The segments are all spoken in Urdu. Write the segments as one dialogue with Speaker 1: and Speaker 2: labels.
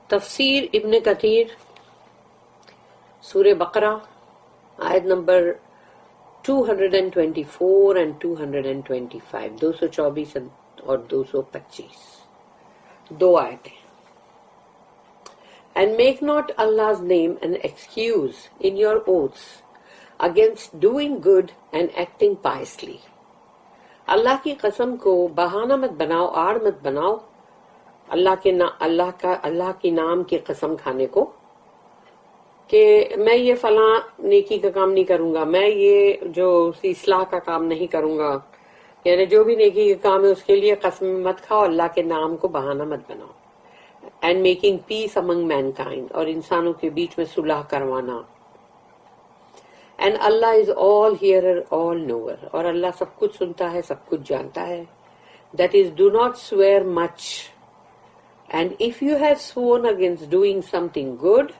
Speaker 1: تفسیر ابن کثیر سورہ بقرہ آیت نمبر 224 and 225 224 اور 225 دو آیتیں. And make not Allah's name an excuse in your oaths against doing good and acting piously. اللہ کی قسم کو بہانہ مت بناؤ، آڑ مت بناؤ اللہ کی نام کی قسم کھانے کو کہ میں یہ فلاں نیکی کا کام نہیں کروں گا، میں یہ جو اصلاح کا کام نہیں کروں گا، یعنی جو بھی نیکی کا کام ہے اس کے لیے قسم مت کھاؤ، اللہ کے نام کو بہانہ مت بناؤ. And making peace among mankind, اور انسانوں کے بیچ میں صلح کروانا. اینڈ اللہ از آل ہیئرر آل نوور، اور اللہ سب کچھ سنتا ہے، سب کچھ جانتا ہے. That is do not swear much, and if you have sworn against doing something good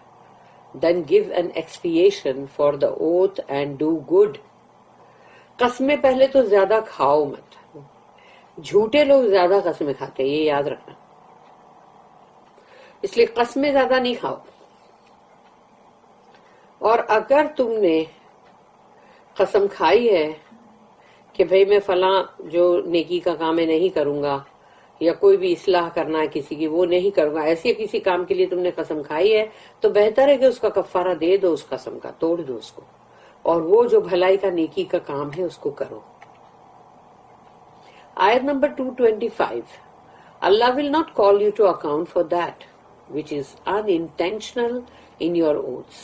Speaker 1: then give an expiation for the oath and do good. قسمیں پہلے تو زیادہ کھاؤ مت، جھوٹے لوگ زیادہ قسمیں کھاتے ہیں، یہ یاد رکھنا، اس لیے قسمیں زیادہ نہیں کھاؤ. اور اگر تم نے قسم کھائی ہے کہ بھئی میں فلاں جو نیکی کا کام ہے نہیں کروں گا، یا کوئی بھی اصلاح کرنا ہے کسی کی وہ نہیں کروں گا، ایسے کسی کام کے لیے تم نے قسم کھائی ہے، تو بہتر ہے کہ اس کا کفارہ دے دو، اس قسم کا توڑ دو اس کو، اور وہ جو بھلائی کا نیکی کا کام ہے اس کو کرو. آیت number 225 Allah will not call you to account for that which is unintentional in your oaths.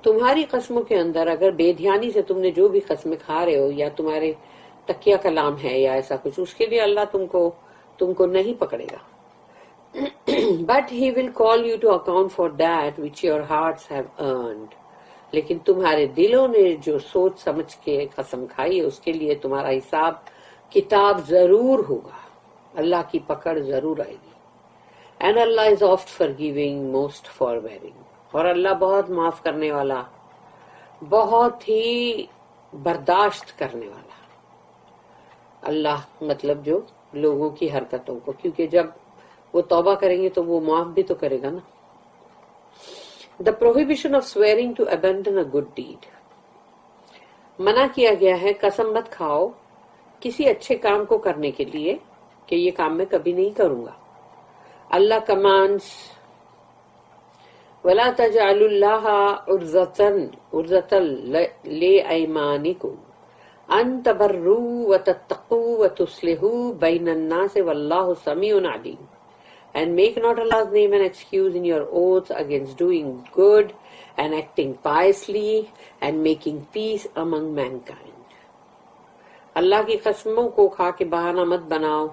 Speaker 1: تمہاری قسموں کے اندر اگر بے دھیانی سے تم نے جو بھی قسمیں کھا رہے ہو، یا تمہارے تکیہ کلام ہے یا ایسا کچھ، اس کے لیے اللہ تم کو نہیں پکڑے گا. But he will call you to account for that which your hearts have earned. لیکن تمہارے دلوں نے جو سوچ سمجھ کے قسم کھائی ہے اس کے لیے تمہارا حساب کتاب ضرور ہوگا، اللہ کی پکڑ ضرور آئے گی. And Allah is oft forgiving, most forbearing. اور اللہ بہت معاف کرنے والا، بہت ہی برداشت کرنے والا. اللہ مطلب جو لوگوں کی حرکتوں کو، کیونکہ جب وہ توبہ کریں گے تو وہ معاف بھی تو کرے گا نا. The prohibition of swearing to abandon a good deed. منع کیا گیا ہے قسم مت کھاؤ کسی اچھے کام کو کرنے کے لیے کہ یہ کام میں کبھی نہیں کروں گا. اللہ commands وَلَا تَجْعَلُوا اللَّهَ عُرْضَةً لِأَيْمَانِكُمْ ان تبروا وتتقوا وتصلحوا بین الناس واللہ سمیع علیم. And make not Allah's name an excuse in your oaths against doing good and acting piously and making peace among mankind. اللہ کی قسموں کو کھا کے بہانہ مت بناؤ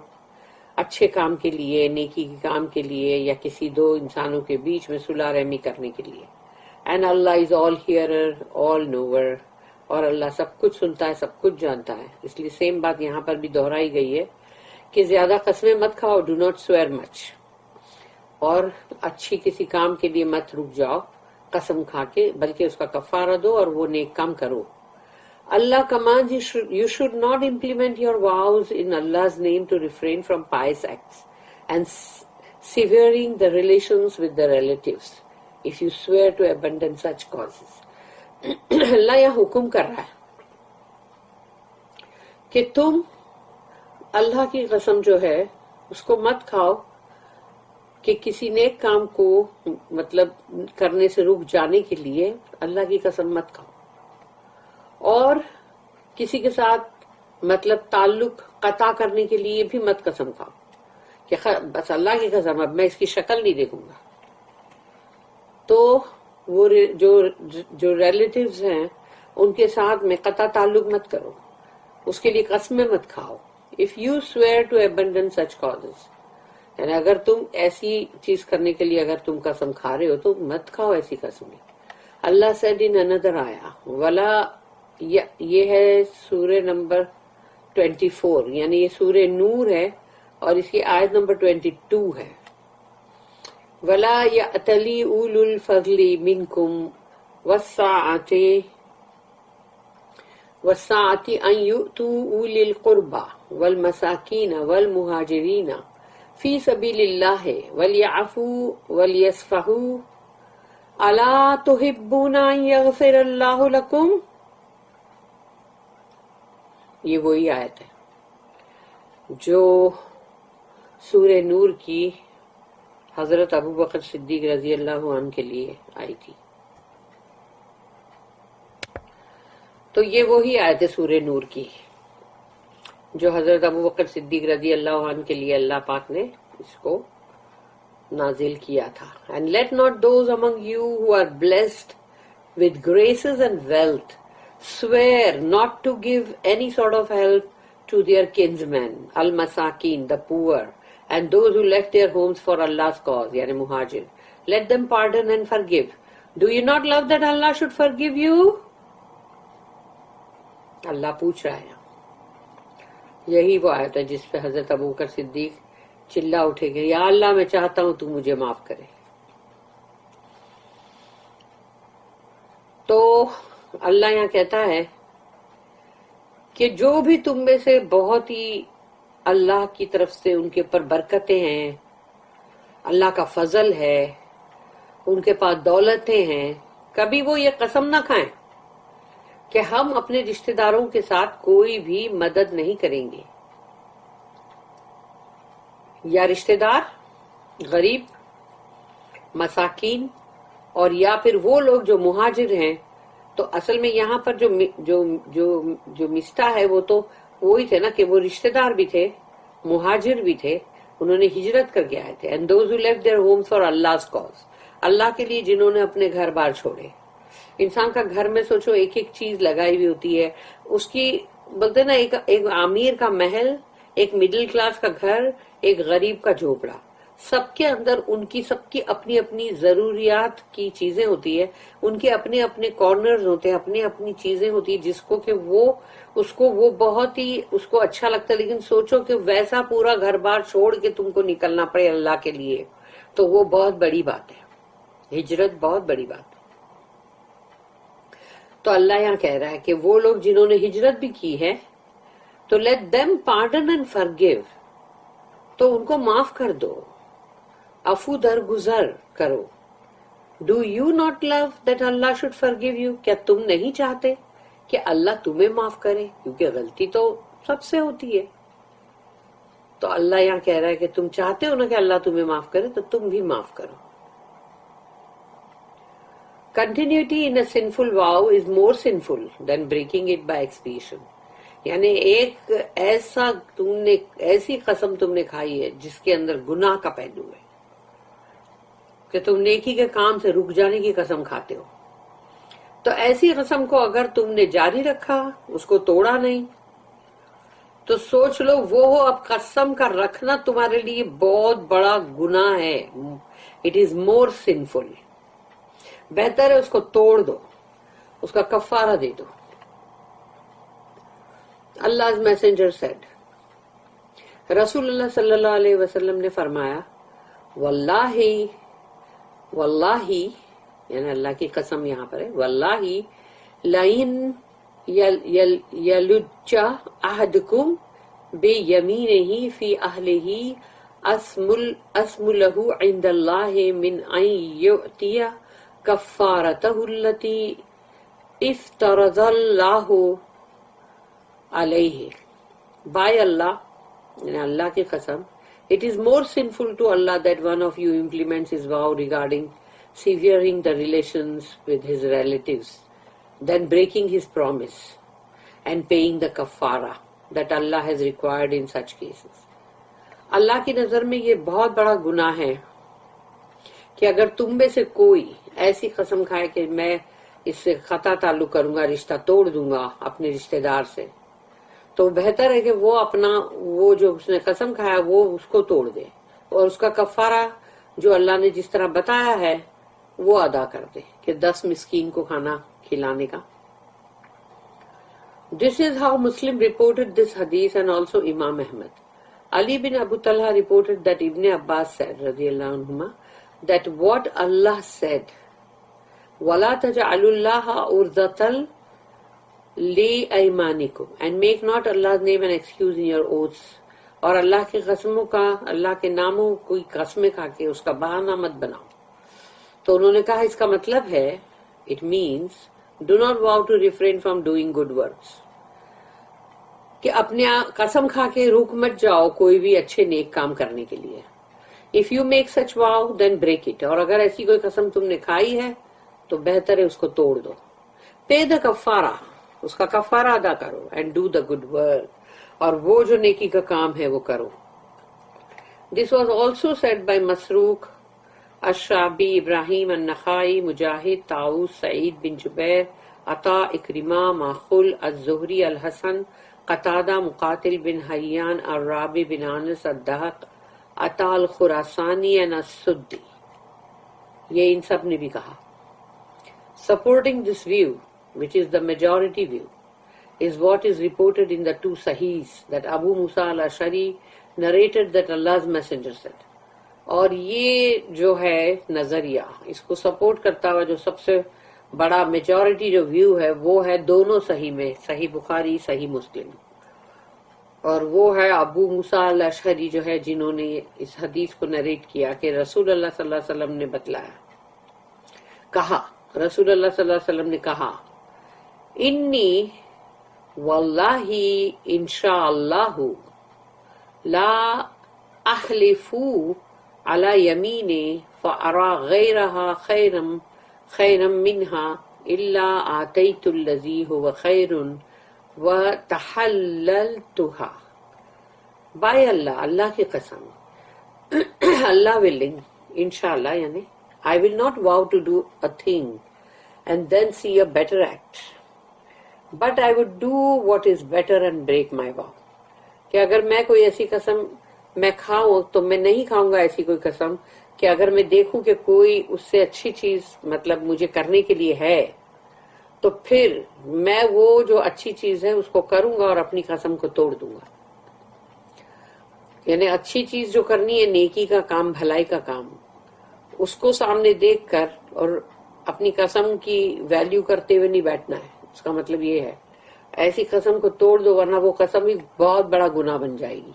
Speaker 1: اچھے کام کے لیے، نیکی کے کام کے لیے، یا کسی دو انسانوں کے بیچ میں صلح رحمی کرنے کے لیے. And Allah is all hearer, all knower. اور اللہ سب کچھ سنتا ہے، سب کچھ جانتا ہے. اس لیے سیم بات یہاں پر بھی دہرائی گئی ہے کہ زیادہ قسمیں مت کھاؤ، ڈو ناٹ سویئر مچ، اور اچھی کسی کام کے لیے مت رک جاؤ قسم کھا کے، بلکہ اس کا کفارہ دو اور وہ نیک کام کرو. اللہ commands you should not implement your vows in Allah's name to refrain from pious acts and severing the relations with the relatives if you swear to abandon such causes. اللہ یہ حکم کر رہا ہے کہ تم اللہ کی قسم جو ہے اس کو مت کھاؤ کہ کسی نیک کام کو مطلب کرنے سے رک جانے کے لیے اللہ کی قسم مت کھاؤ، اور کسی کے ساتھ مطلب تعلق قطع کرنے کے لیے بھی مت قسم کھاؤ کہ بس اللہ کی قسم اب میں اس کی شکل نہیں دیکھوں گا. تو وہ جو ریلیٹیوز ہیں ان کے ساتھ میں قطع تعلق مت کرو، اس کے لیے قسمیں مت کھاؤ. If you swear to abandon such causes، یعنی اگر تم ایسی چیز کرنے کے لیے اگر تم قسم کھا رہے ہو تو مت کھاؤ ایسی قسمیں. اللہ said in another آیا ولا، یہ ہے سورہ نمبر 24، یعنی یہ سورہ نور ہے اور اس کی آیت نمبر 22 ہے. وَلَا يَأْتَلِ أُولُو الْفَضْلِ مِنْكُمْ وَالسَّعَةِ أَنْ يُؤْتُوا أُولِي الْقُرْبَى وَالْمَسَاكِينَ وَالْمُهَاجِرِينَ فی سبیل اللہ ولیعفو ولیصفحو الا تحبون ان یغفر اللہ لکم. یہ وہی آیت ہے جو سورہ نور کی حضرت ابو بکر صدیق رضی اللہ عنہ کے لیے آئی تھی. تو یہ وہی آیت ہے سورہ نور کی جو حضرت ابو بکر صدیق رضی اللہ عنہ کے لیے اللہ پاک نے اس کو نازل کیا تھا. And let not those among you who are blessed with graces and wealth swear not to give any sort of help to their kinsmen, al-masakin, the poor, and those who left their homes for Allah's cause, yani muhajir. Let them pardon and forgive. Do you not love that Allah should forgive you? اللہ پوچھ رہا ہے. یہی وہ آیت ہے جس پہ حضرت ابو بکر صدیق چلا اٹھے گئے, یا اللہ میں چاہتا ہوں تو مجھے معاف کرے. تو اللہ یہاں کہتا ہے کہ جو بھی تم میں سے بہت ہی اللہ کی طرف سے ان کے اوپر برکتیں ہیں, اللہ کا فضل ہے, ان کے پاس دولتیں ہیں, کبھی وہ یہ قسم نہ کھائیں کہ ہم اپنے رشتہ داروں کے ساتھ کوئی بھی مدد نہیں کریں گے. یا رشتہ دار, غریب, مساکین, اور یا پھر وہ لوگ جو مہاجر ہیں. تو اصل میں یہاں پر جو مسٹا ہے وہ تو وہی تھے نا کہ وہ رشتہ دار بھی تھے, مہاجر بھی تھے, انہوں نے ہجرت کر کے آئے تھے. And those who left their homes for Allah's cause, اللہ کے لیے جنہوں نے اپنے گھر بار چھوڑے. انسان کا گھر میں سوچو ایک ایک چیز لگائی ہوئی ہوتی ہے, اس کی بولتے نا ایک امیر کا محل, ایک مڈل کلاس کا گھر, ایک غریب کا جھوپڑا, سب کے اندر ان کی سب کی اپنی اپنی ضروریات کی چیزیں ہوتی ہے, ان کے اپنے اپنے کارنرز ہوتے ہیں, اپنی اپنی چیزیں ہوتی ہیں جس کو کہ وہ بہت ہی اس کو اچھا لگتا ہے. لیکن سوچو کہ ویسا پورا گھر بار چھوڑ کے تم کو نکلنا پڑے اللہ کے لیے, تو وہ بہت بڑی بات ہے. ہجرت بہت بڑی بات ہے. تو اللہ یہاں کہہ رہا ہے کہ وہ لوگ جنہوں نے ہجرت بھی کی ہے تو let them pardon and forgive, تو ان کو معاف کر دو, عفو درگزر کرو. Do you not love that Allah should forgive you? کیا تم نہیں چاہتے کہ اللہ تمہیں معاف کرے, کیونکہ غلطی تو سب سے ہوتی ہے. تو اللہ یہاں کہہ رہا ہے کہ تم چاہتے ہو نا کہ اللہ تمہیں معاف کرے, تو تم بھی معاف کرو. Continuity in a sinful vow is more sinful than breaking it by expiation. یعنی ایک ایسی قسم تم نے کھائی ہے جس کے اندر گناہ کا پہلو ہے, کہ تم نیکی کے کام سے رک جانے کی قسم کھاتے ہو. تو ایسی قسم کو اگر تم نے جاری رکھا, اس کو توڑا نہیں, تو سوچ لو وہ اب قسم کا رکھنا تمہارے لیے بہت بڑا گناہ ہے. It is more sinful. بہتر ہے اس کو توڑ دو, اس کا کفارہ دے دو. Allah's messenger said, رسول اللہ صلی اللہ علیہ وسلم نے فرمایا, واللہ یعنی اللہ کی قسم یہاں پر ہے, واللہ لئن یلج احدکم بیمینہ فی اہلہ اسم لہ عند اللہ من ان یؤتی کفارتہ التی افترض اللہ علیہ. By Allah, یعنی اللہ کی قسم, it is more sinful to Allah that one of you implements his vow regarding severing the relations with his relatives than breaking his promise and paying the kafara that Allah has required in such cases. اللہ کی نظر میں یہ بہت بڑا گناہ ہے کہ اگر تم میں سے کوئی ایسی قسم کھائے کہ میں اس سے قطع تعلق کروں گا, رشتہ توڑ دوں گا اپنے رشتہ دار سے, تو بہتر ہے کہ وہ جو اس نے قسم کھایا وہ اس کو توڑ دے, اور اس کا کفارہ جو اللہ نے جس طرح بتایا ہے وہ ادا کر دے, کہ 10 مسکین کو کھانا کھلانے کا. This is how Muslim reported this hadith, and also Imam Ahmad. Ali bin Abu Talha reported that Ibn Abbas said, radiyallahu anhuma, that what Allah said, وَلَا تَجْعَلُوا اللَّهَ عُرْضَةً لِأَيْمَانِكُمْ, and make not Allah's name an excuse in your oaths اور اللہ کی قسموں کا، اللہ کے ناموں کوئی قسمیں کھا کے اس کا بہانہ مت بناؤ. تو انہوں نے کہا اس کا مطلب ہے it means do not vow to refrain from doing good works, کہ اپنے قسم کھا کے رک مت جاؤ کوئی بھی اچھے نیک کام کرنے کے لیے. If you make such vow, then break it. اور اگر ایسی کوئی قسم تم نے کھائی ہے تو بہتر ہے اس کو توڑ دو. Pay the کفارہ، اس کا کفارہ ادا کرو. And do the good work. اور وہ جو نیکی کا کام ہے وہ کرو. This was also said by مسروق، الشعبی، ابراہیم النخعی، مجاہد، طاؤس، سعید بن جبیر، عطا، اکرمہ، ماخول، الزہری، الحسن، قتادہ، مقاتل بن حیان، الرابع بن انس، الدہق، عطا الخراسانی and السدی. یہ ان سب نے بھی کہا. Supporting this view, which is the majority view, is what is reported in the two Sahihs that Abu Musa al-Ash'ari narrated that Allah's messenger said. اور یہ جو ہے نظریہ، اس کو سپورٹ کرتا ہوا جو سب سے بڑا میجورٹی جو ویو ہے وہ ہے دونوں صحیح میں، صحیح بخاری، صحیح مسلم. اور وہ ہے ابو موسیٰ الاشعری جو ہے جنہوں نے اس حدیث کو نریٹ کیا کہ رسول اللہ صلی اللہ علیہ وسلم نے بتلایا، کہا، رسول اللہ صلی اللہ علیہ وسلم نے کہا، انی واللہ انشاءاللہ لا احلفو علی یمین فارا غیرہا خیرا منہا الا آتیت الذی هو خیر وَتَحَلَّلْتُهَا. By Allah, اللہ کی قسم، Allah willing, inshallah یعنی I will not vow to do a thing and then see a better act, but I would do what is better and break my vow. کہ اگر میں کوئی ایسی قسم میں کھاؤں تو میں نہیں کھاؤں گا ایسی کوئی قسم کہ اگر میں دیکھوں کہ کوئی اس سے اچھی چیز مطلب مجھے کرنے کے لیے ہے تو پھر میں وہ جو اچھی چیز ہے اس کو کروں گا اور اپنی قسم کو توڑ دوں گا. یعنی اچھی چیز جو کرنی ہے، نیکی کا کام، بھلائی کا کام، اس کو سامنے دیکھ کر اور اپنی قسم کی ویلیو کرتے ہوئے نہیں بیٹھنا ہے. اس کا مطلب یہ ہے ایسی قسم کو توڑ دو ورنہ وہ قسم ہی بہت بڑا گناہ بن جائے گی.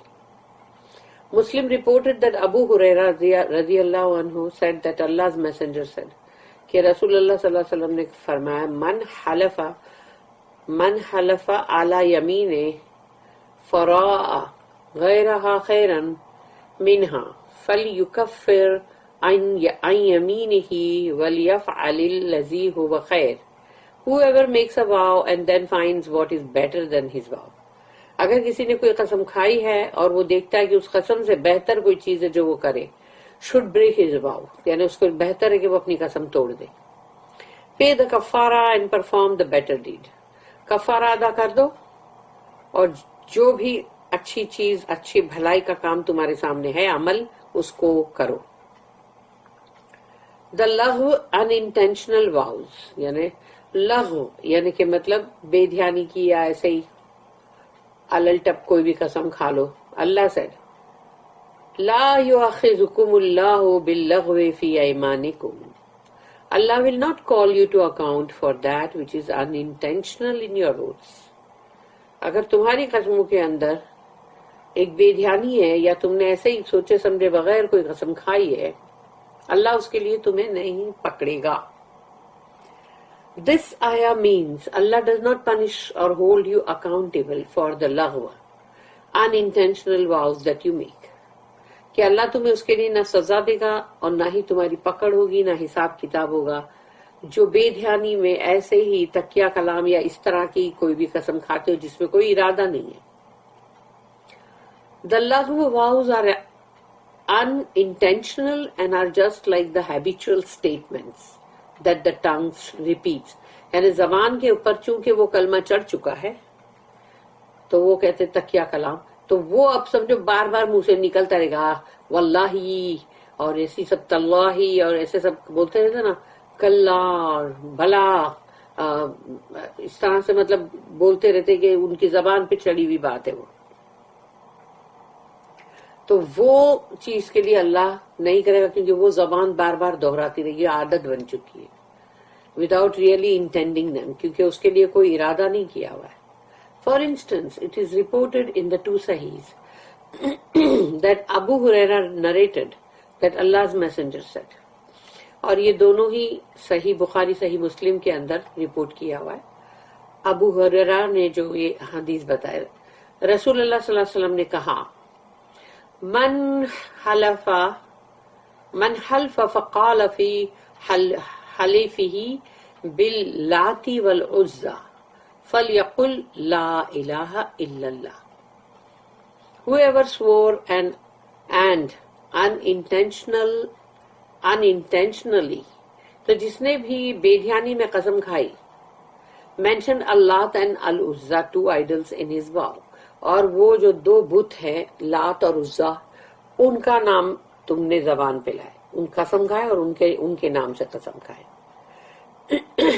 Speaker 1: Muslim reported that Abu Huraira radiyallahu anhu said that Allah's messenger said کہ رسول اللہ صلی اللہ علیہ وسلم نے فرمایا من حلف علی یمین فراء غیرہا خیرا منہا فلیکفر عن یمینہ ولیفعل الذی هو خیر. Whoever makes a vow and then finds what is better than his vow. اگر کسی نے کوئی قسم کھائی ہے اور وہ دیکھتا ہے کہ اس قسم سے بہتر کوئی چیز ہے جو وہ کرے، should break his vow، یعنی اس کو بہتر ہے کہ وہ اپنی قسم توڑ دے. pay the kafara and perform the better deed. کفارہ ادا کر دو اور جو بھی اچھی چیز، اچھی بھلائی کا کام تمہارے سامنے ہے، عمل، اس کو کرو. the لغو unintentional vows، یعنی لغو یعنی کہ مطلب بے دھیانی کی یا ایسے ہی الٹپ کوئی بھی قسم کھا لو. اللہ said لا یؤاخذکم اللہ باللغو فی ایمانکم. Allah will not call you to account for that which is unintentional in your oaths. اگر تمہاری قسموں کے اندر ایک بے دھیانی ہے یا تم نے ایسے ہی سوچے سمجھے بغیر کوئی قسم کھائی ہے، اللہ اس کے لیے تمہیں نہیں پکڑے گا. This ayah means Allah does not punish or hold you accountable for the lagwa, unintentional vows that you make. کہ اللہ تمہیں اس کے لیے نہ سزا دے گا اور نہ ہی تمہاری پکڑ ہوگی، نہ حساب کتاب ہوگا جو بے دھیانی میں ایسے ہی تکیہ کلام یا اس طرح کی کوئی بھی قسم کھاتے ہو جس میں کوئی ارادہ نہیں ہے. The lagwa vows are unintentional and are just like the habitual statements that the tongue repeats. یعنی زبان کے اوپر چونکہ وہ کلمہ چڑھ چکا ہے تو وہ کہتے تکیہ کلام، تو وہ اب سمجھو بار بار منہ سے نکلتا رہے گا واللہ اور ایسی سب تاللہ اور ایسے سب بولتے رہتے نا، کلا بھلا، اس طرح سے مطلب بولتے رہتے کہ ان کی زبان پہ چڑھی ہوئی بات ہے وہ. تو وہ چیز کے لیے اللہ نہیں کرے گا کیونکہ وہ زبان بار بار دہراتی رہے گی، عادت بن چکی ہے without really intending them، کیونکہ اس کے لیے کوئی ارادہ نہیں کیا ہوا ہے. For instance, it is reported in the two Sahihs that Abu Huraira narrated that Allah's messenger said. اور یہ دونوں ہی صحیح بخاری صحیح مسلم کے اندر رپورٹ کیا ہوا ہے. ابو ہریرہ نے جو یہ حدیث بتایا, رسول اللہ صلی اللہ علیہ وسلم نے کہا, من حلف فقال فی حلیفہ باللات والعزى فلیقل لا الہ الا اللہ. Whoever swore and unintentionally, تو جس نے بھی بے دھیانی میں قسم کھائی, mentioned اللات and العزى, two idols in his vow, اور وہ جو دو بت ہیں لات اور عزا, ان کا نام تم نے زبان پہ لائے, ان قسم کھائے اور ان کے نام سے قسم کھائے.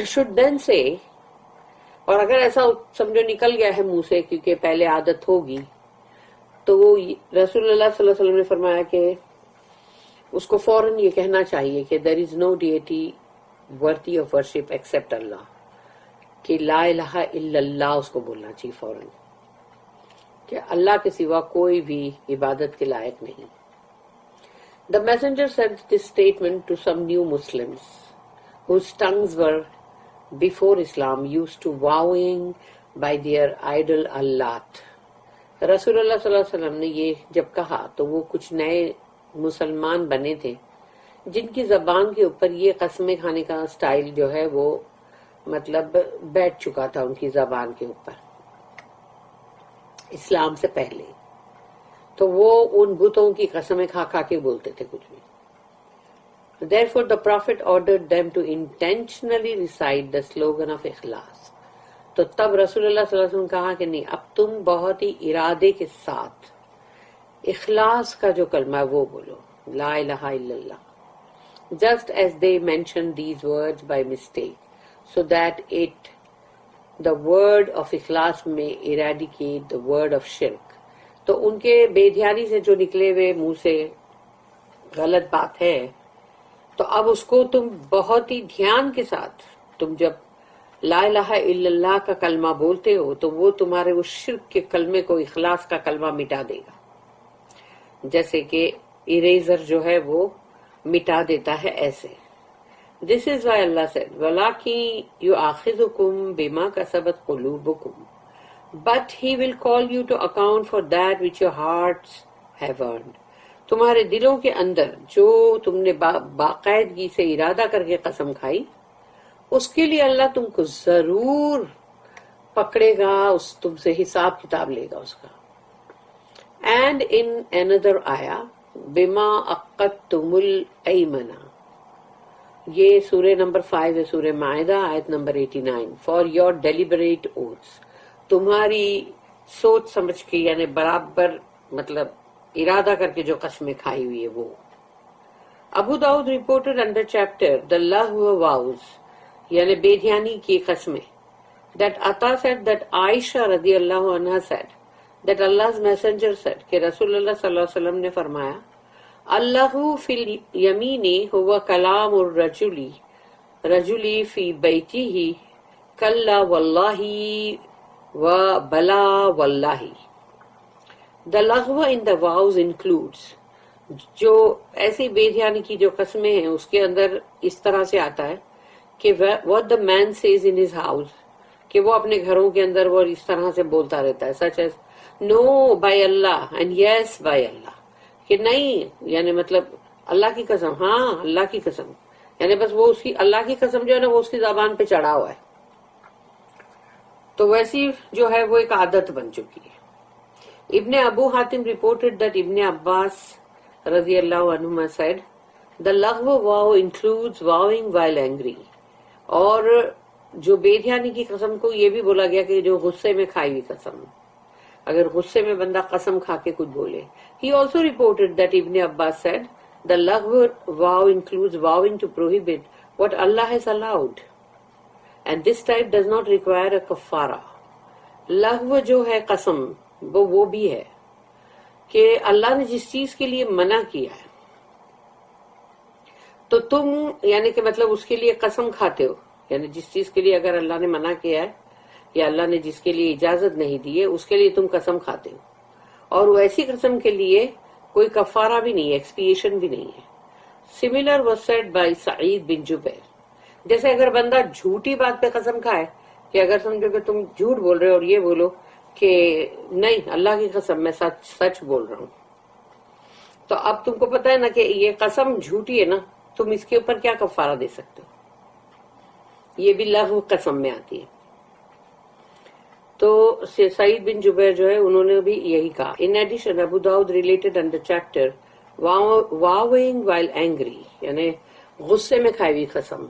Speaker 1: should then say, اور اگر ایسا سمجھو نکل گیا ہے منہ سے کیونکہ پہلے عادت ہوگی, تو رسول اللہ صلی اللہ علیہ وسلم نے فرمایا کہ اس کو فوراً یہ کہنا چاہیے کہ there is no deity worthy of worship except Allah, کہ لا الہ الا اللہ اس کو بولنا چاہیے فوراً, کہ اللہ کے سوا کوئی بھی عبادت کے لائق نہیں. The messenger said this statement to some new Muslims whose tongues were before Islam used to vowing by their idol Allat. رسول اللہ صلی اللہ علیہ وسلم نے یہ جب کہا تو وہ کچھ نئے مسلمان بنے تھے جن کی زبان کے اوپر یہ قسمیں کھانے کا سٹائل جو ہے وہ مطلب بیٹھ چکا تھا ان کی زبان کے اوپر اسلام سے پہلے, تو وہ ان بتوں کی قسمیں کھا کھا کے بولتے تھے کچھ بھی. Therefore the Prophet ordered them to intentionally recite the slogan of Ikhlas. تو تب رسول اللہ صلی اللہ علیہ وسلم کہا کہ نہیں, اب تم بہت ہی ارادے کے ساتھ اخلاص کا جو کلمہ ہے وہ بولو, لا الہ الا اللہ, just as they mentioned these words by mistake, so that the word of ikhlas may eradicate the word of shirk. تو ان کے بے دھیانی سے جو نکلے ہوئے منہ سے غلط بات ہے, تو اب اس کو تم بہت ہی دھیان کے ساتھ, تم جب لا الہ الا اللہ کا کلمہ بولتے ہو تو وہ تمہارے اس شرک کے کلمے کو اخلاص کا کلمہ مٹا دے گا, جیسے کہ اریزر جو ہے وہ مٹا دیتا ہے ایسے. This is why Allah said, وَلَكِنْ يُؤَاخِذُكُمْ بِمَا كَسَبَتْ قُلُوبُكُمْ, but He will call you to account for that which your hearts have earned. تمہارے دلوں کے اندر جو تم نے باقاعدگی سے ارادہ کر کے قسم کھائی, اس کے لیے اللہ تم کو ضرور پکڑے گا, تم سے حساب کتاب لے گا اس کا. And in another ayah, بِمَا أَقَّدْتُمُ الْأَيْمَنَ, یہ سورہ نمبر 5 ہے, سورہ مائدہ آیت number 89, for your deliberate oaths, تمہاری سوچ سمجھ کے یعنی برابر مطلب ارادہ کر کے جو قسمیں کھائی ہوئی ہے وہ. ابو داؤد reported under chapter the Lahwa vows, یعنی بے دھیانی کی قسمیں, that Atta said that Aisha radiallahu anha said that Allah's messenger said, کہ رسول اللہ صلی اللہ علیہ وسلم نے فرمایا, اللہ فی الیمینی ہوا کلام الرجلی فی بیتہ کلا واللہ و بلا واللہ. The lagwa in the vows includes, جو ایسی بے دھیانی کی جو قسمیں ہیں اس کے اندر اس طرح سے آتا ہے کہ what the man says in his house, کہ وہ اپنے گھروں کے اندر وہ اس طرح سے بولتا رہتا ہے, such as no by Allah and yes by Allah, کہ نہیں یعنی مطلب اللہ کی قسم, ہاں اللہ کی قسم, یعنی بس وہ اس کی اللہ کی قسم جو ہے نا وہ اس کی زبان پہ چڑھا ہوا ہے. تو ویسی جو ہے وہ ایک عادت بن چکی ہے. ابن ابو Hatim reported that Ibn Abbas رضی اللہ عنہما said, the lagwa vow includes vowing while angry, اور جو بے دھیانی کی قسم کو یہ بھی بولا گیا کہ جو غصے میں کھائی ہوئی قسم, اگر غصے میں بندہ قسم کھا کے کچھ بولے. He also reported that Ibn Abbas said, the lagwa vow includes vowing to prohibit what Allah has allowed, and this type does not require a kafara. لغو جو ہے قسم وہ بھی ہے کہ اللہ نے جس چیز کے لیے منع کیا ہے تو تم یعنی کہ مطلب اس کے لیے قسم کھاتے ہو, یعنی جس چیز کے لیے اگر اللہ نے منع کیا ہے یا اللہ نے جس کے لیے اجازت نہیں دی ہے اس کے لیے تم قسم کھاتے ہو, اور ویسی قسم کے لیے کوئی کفارہ بھی نہیں ہے, ایکسپیشن بھی نہیں ہے. سملر واز سیڈ بائی سعید بن جبیر. جیسے اگر بندہ جھوٹی بات پہ قسم کھائے کہ اگر سمجھو کہ تم جھوٹ بول رہے ہو اور یہ بولو کہ نہیں اللہ کی قسم میں سچ بول رہا ہوں, تو اب تم کو پتا ہے نا کہ یہ قسم جھوٹی ہے نا, تم اس کے اوپر کیا کفارہ دے سکتے ہو, یہ بھی لغو قسم میں آتی ہے. تو سعید بن جبیر جو ہے انہوں نے بھی یہی کہا. In addition Abu Dawood related in the chapter vowing while angry, یعنی غصے میں کھائی ہوئی قسم,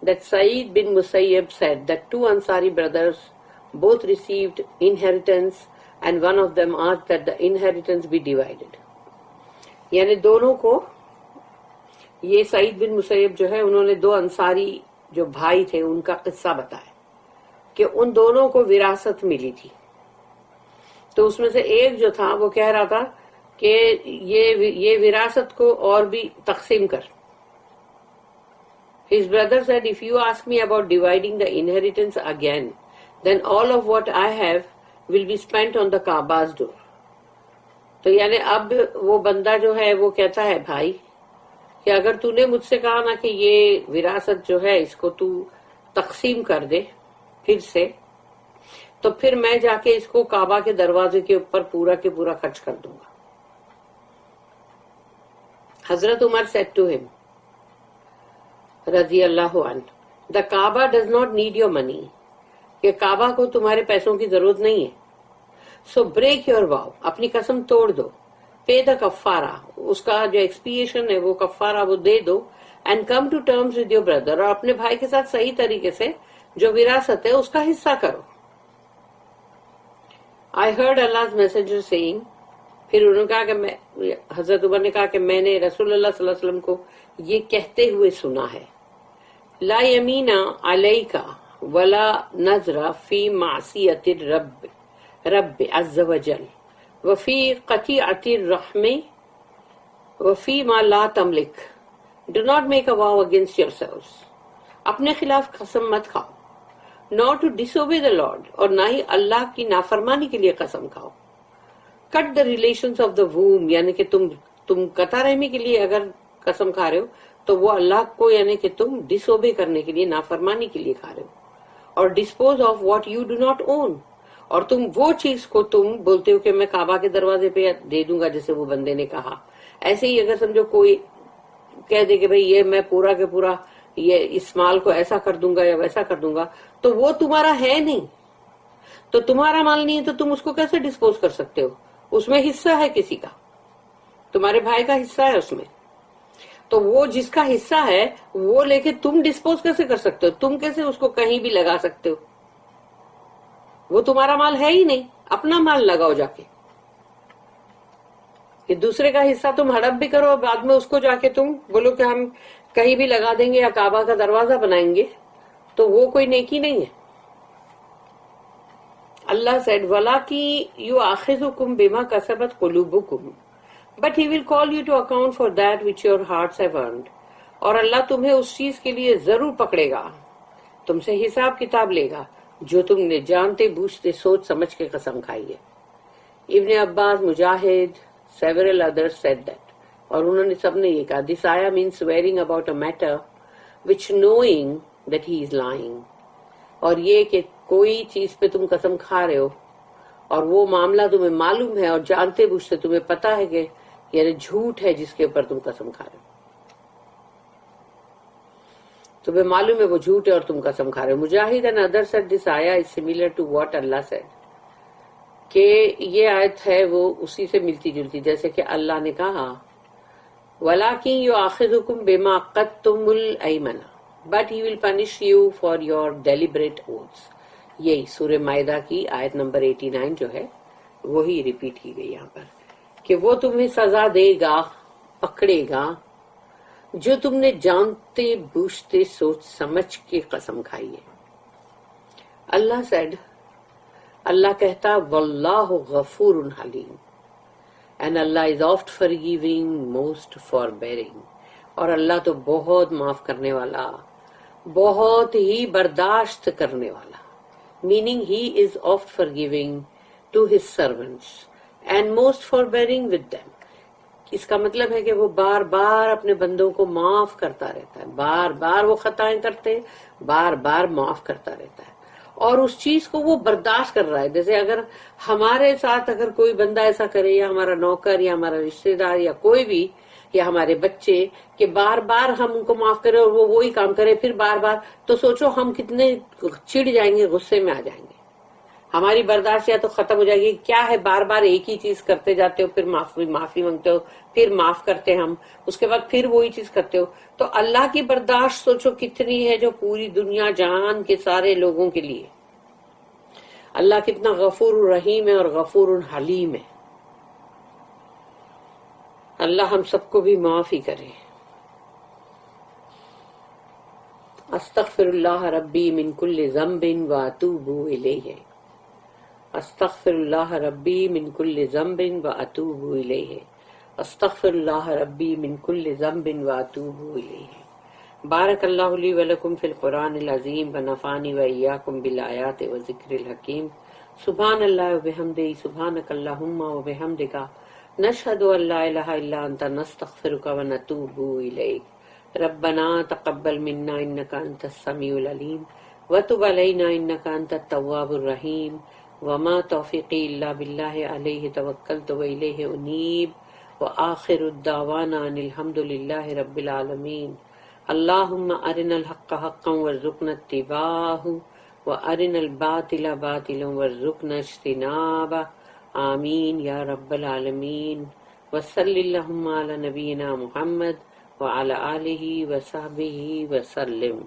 Speaker 1: that Sa'id bin Musayyib said that two Ansari brothers both received inheritance and one of them asked that the inheritance be divided. یعنی دونوں کو, یہ سعید بن مسیب جو ہے انہوں نے دو انصاری جو بھائی تھے ان کا قصہ بتایا کہ ان دونوں کو وراثت ملی تھی. تو اس میں سے ایک جو تھا وہ کہہ رہا تھا کہ یہ وراثت کو اور بھی تقسیم کر. His brother said, if you ask me about dividing the inheritance again, then all of what I have will be spent on the Kaaba's door. تو یعنی اب وہ بندہ جو ہے وہ کہتا ہے بھائی کہ اگر تو نے مجھ سے کہا نا کہ یہ وراثت جو ہے اس کو تو تقسیم کر دے پھر سے, تو پھر میں جا کے اس کو کعبہ کے دروازے کے اوپر پورا کے پورا خرچ کر دوں گا. حضرت عمر said to him, رضی اللہ عنہ, the Kaaba does not need your money, کہ کعبہ کو تمہارے پیسوں کی ضرورت نہیں ہے. So break your vow, اپنی قسم توڑ دو. Pay the کفارہ, اس کا جو ایکسپیشن ہے وہ کفارہ وہ دے دو. And come to terms with your brother, اور اپنے بھائی کے ساتھ صحیح طریقے سے جو وراثت ہے اس کا حصہ کرو. I heard Allah's messenger saying, پھر انہوں نے کہا کہ حضرت عمر نے کہا کہ میں نے رسول اللہ صلی اللہ علیہ وسلم کو یہ کہتے ہوئے سنا ہے, لا یمین علیک ولا نذر فی معصیت رب عز وجل وفی قطیعۃ الرحم وفی ما لا تملک. Do not make a vow against yourselves. اپنے خلاف قسم مت کھاؤ. Not to disobey the Lord, اور نہ ہی اللہ کی نافرمانی کے لیے قسم کھاؤ. Cut the relations of the womb, یعنی کہ تم قطع رحمی کے لیے اگر قسم کھا رہے ہو تو وہ اللہ کو یعنی کہ تم ڈس اوبے کرنے کے لیے نافرمانی کے لیے کھا رہے ہو. اور dispose of what you do not own, اور تم وہ چیز کو تم بولتے ہو کہ میں کعبہ کے دروازے پہ دے دوں گا جیسے وہ بندے نے کہا. ایسے ہی اگر سمجھو کوئی کہہ دے کہ بھئی یہ میں پورا کے پورا یہ اس مال کو ایسا کر دوں گا یا ویسا کر دوں گا, تو وہ تمہارا ہے نہیں, تو تمہارا مال نہیں ہے تو تم اس کو کیسے ڈسپوز کر سکتے ہو؟ اس میں حصہ ہے کسی کا, تمہارے بھائی کا حصہ ہے اس میں, تو وہ جس کا حصہ ہے وہ لے کے تم ڈسپوز کیسے کر سکتے ہو؟ تم کیسے اس کو کہیں بھی لگا سکتے ہو؟ وہ تمہارا مال ہے ہی نہیں, اپنا مال لگاؤ جا کے. کہ دوسرے کا حصہ تم ہڑپ بھی کرو اور بعد میں اس کو جا کے تم بولو کہ ہم کہیں بھی لگا دیں گے یا کعبہ کا دروازہ بنائیں گے, تو وہ کوئی نیکی نہیں ہے. اللہ said, وَلَكِنْ يُؤَاخِذُكُمْ بِمَا كَسَبَتْ قُلُوبُكُمْ but he will call you to account for that which your hearts have earned. اور اللہ تمہیں اس چیز کے لیے ضرور پکڑے گا, تم سے حساب کتاب لے گا جو تم نے جانتے بوجھتے سوچ سمجھ کے قسم کھائی ہے. ابن عباس, مجاہد, several others said that, اور انہوں نے سب نے یہ کہا, this ayah means swearing about a matter which knowing that he is lying. اور یہ کہ کوئی چیز پہ تم قسم کھا رہے ہو اور وہ معاملہ تمہیں معلوم ہے اور جانتے بوجھتے تمہیں پتا ہے کہ یعنی جھوٹ ہے جس کے اوپر تم قسم کھا رہے ہو, تمہیں معلوم ہے وہ جھوٹ ہے اور تم قسم کھا رہے ہو. مجاہد and others said this ayah is similar to what Allah said, کہ یہ آیت ہے وہ اسی سے ملتی جلتی جیسے کہ اللہ نے کہا, وَلَكِنْ يُؤَاخِذُكُمْ بِمَا عَقَّدتُّمُ الْأَيْمَانَ but he will punish you for your deliberate oaths. یہی سورہ مائدہ کی آیت نمبر 89 جو ہے وہی ریپیٹ کی گئی یہاں پر, کہ وہ تمہیں سزا دے گا, پکڑے گا جو تم نے جانتے بوجھتے سوچ سمجھ کے قسم کھائی ہے. اللہ said, اللہ کہتا, واللہ غفور حلیم, and Allah is oft forgiving, most forbearing. اور اللہ تو بہت معاف کرنے والا, بہت ہی برداشت کرنے والا. Meaning he is oft forgiving to his servants and most forbearing with them. اس کا مطلب ہے کہ وہ بار بار اپنے بندوں کو معاف کرتا رہتا ہے، بار بار وہ خطائیں کرتے، بار بار معاف کرتا رہتا ہے، اور اس چیز کو وہ برداشت کر رہا ہے. جیسے اگر ہمارے ساتھ اگر کوئی بندہ ایسا کرے، یا ہمارا نوکر یا ہمارا رشتہ دار یا کوئی بھی، یا ہمارے بچے، کہ بار بار ہم ان کو معاف کریں اور وہ وہی کام کرے پھر بار بار، تو سوچو ہم کتنے چڑ جائیں گے، غصے میں آ جائیں گے. ہماری برداشت یا تو ختم ہو جائے گی. کیا ہے بار بار ایک ہی چیز کرتے جاتے ہو، پھر معافی مانگتے ہو، پھر معاف کرتے ہم، اس کے بعد پھر وہی چیز کرتے ہو. تو اللہ کی برداشت سوچو کتنی ہے، جو پوری دنیا جہان کے سارے لوگوں کے لیے. اللہ کتنا غفور الرحیم ہے اور غفور الحلیم ہے. اللہ ہم سب کو بھی معاف ہی کرے. استغفر اللہ ربی من کل ذنب واتوب الیہ. استغفر اللہ ربی من کل ذنب واتوب الیہ. استغفر اللہ ربی من کل ذنب واتوب الیہ. بارک اللہ لی ولکم فی القرآن العظیم ونفعنی وإیاکم بالآیات وذکر الحکیم. سبحان اللہ وبحمدہ، سبحانک اللہم وبحمدک، نشہد ان لا الہ الا انت، نستغفرک ونتوب الیک. ربنا تقبل منا انک انت السمیع العلیم وتب علینا انک انت التواب الرحیم. وما توفیقی الا باللہ علیہ توکلت والیہ انیب. وآخر الدعوانا ان الحمد للہ رب العالمین. اللہم ارنا الحق حقا وارزقنا اتباعہ وارنا الباطل باطلا وارزقنا اجتنابہ. آمین یا رب العالمین. وصلی اللہم علی نبینا محمد وعلی آلہ وصحبہ وسلم.